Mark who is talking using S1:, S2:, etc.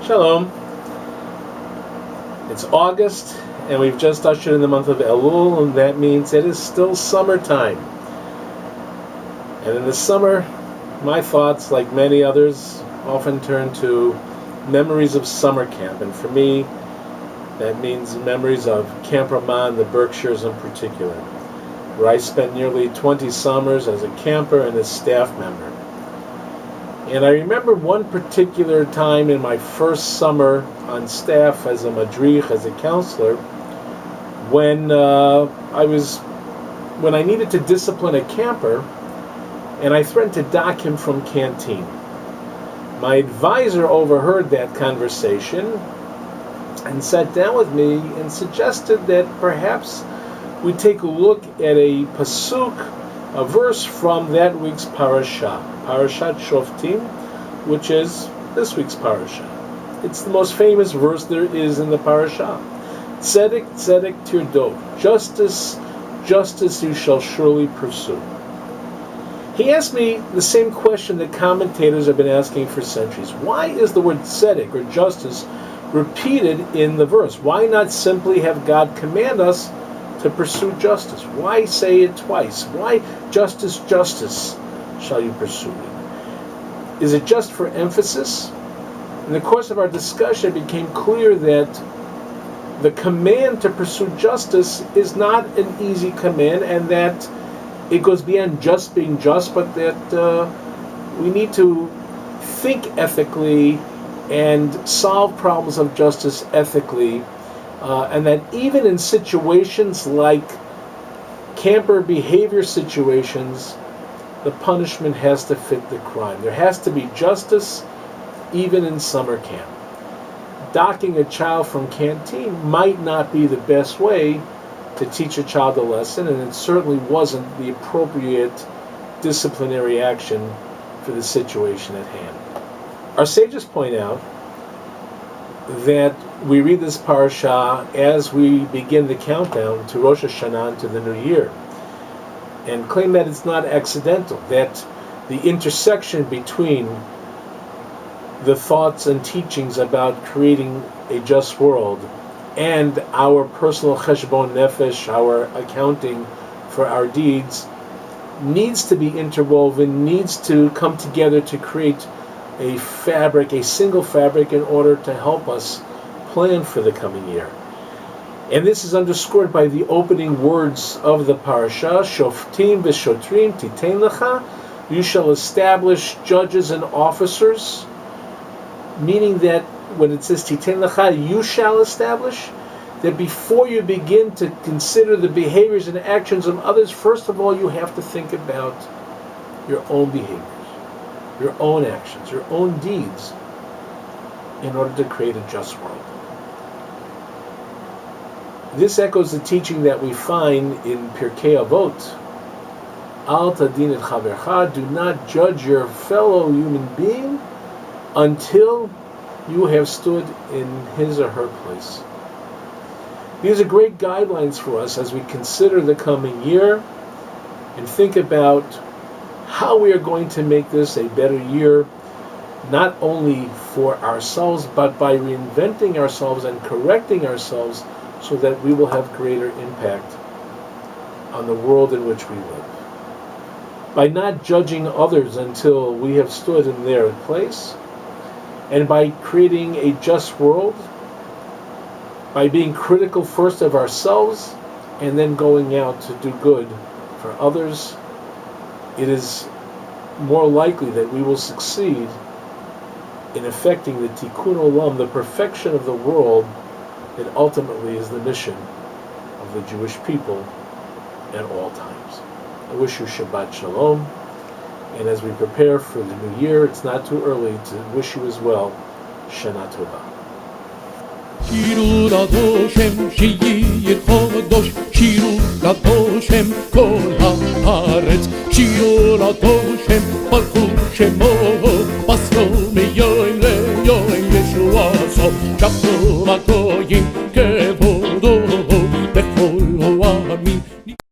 S1: Shalom. It's August, and we've just ushered in the month of Elul, and that means it is still summertime. And in the summer, my thoughts, like many others, often turn to memories of summer camp. And for me, that means memories of Camp Ramah in the Berkshires in particular, where I spent nearly 20 summers as a camper and a staff member. And I remember one particular time in my first summer on staff as a madrich, as a counselor, when I needed to discipline a camper, and I threatened to dock him from canteen. My advisor overheard that conversation and sat down with me and suggested that perhaps we take a look at a pasuk, a verse from that week's parasha, Parashat Shoftim, which is this week's parasha. It's the most famous verse there is in the parasha. Tzedek, tzedek tirdo. Justice, justice you shall surely pursue. He asked me the same question that commentators have been asking for centuries. Why is the word tzedek, or justice, repeated in the verse? Why not simply have God command us to pursue justice? Why say it twice? Why justice, justice shall you pursue it? Is it just for emphasis? In the course of our discussion, it became clear that the command to pursue justice is not an easy command, and that it goes beyond just being just, but that we need to think ethically and solve problems of justice ethically, and that even in situations like camper behavior situations, the punishment has to fit the crime. There has to be justice even in summer camp. Docking a child from canteen might not be the best way to teach a child a lesson, and it certainly wasn't the appropriate disciplinary action for the situation at hand. Our sages point out that we read this parasha as we begin the countdown to Rosh Hashanah, to the new year, and claim that it's not accidental, that the intersection between the thoughts and teachings about creating a just world and our personal cheshbon nefesh, our accounting for our deeds, needs to be interwoven, needs to come together to create a fabric, a single fabric, in order to help us plan for the coming year. And this is underscored by the opening words of the parasha, Shoftim v'shotrim titein lecha, you shall establish judges and officers, meaning that when it says titein lecha, you shall establish, that before you begin to consider the behaviors and actions of others, first of all you have to think about your own behaviors, your own actions, your own deeds, in order to create a just world. This echoes the teaching that we find in Pirkei Avot. Al tadin et chavercha, do not judge your fellow human being until you have stood in his or her place. These are great guidelines for us as we consider the coming year and think about how we are going to make this a better year, not only for ourselves, but by reinventing ourselves and correcting ourselves so that we will have greater impact on the world in which we live. By not judging others until we have stood in their place, and by creating a just world, by being critical first of ourselves and then going out to do good for others, it is more likely that we will succeed in effecting the tikkun olam, the perfection of the world that ultimately is the mission of the Jewish people at all times. I wish you Shabbat Shalom, and as we prepare for the new year, it's not too early to wish you as well Shana Tova.
S2: שירו לדושם שיהיה חודש, שירו לדושם כל הארץ, שירו לדושם ברכו שמו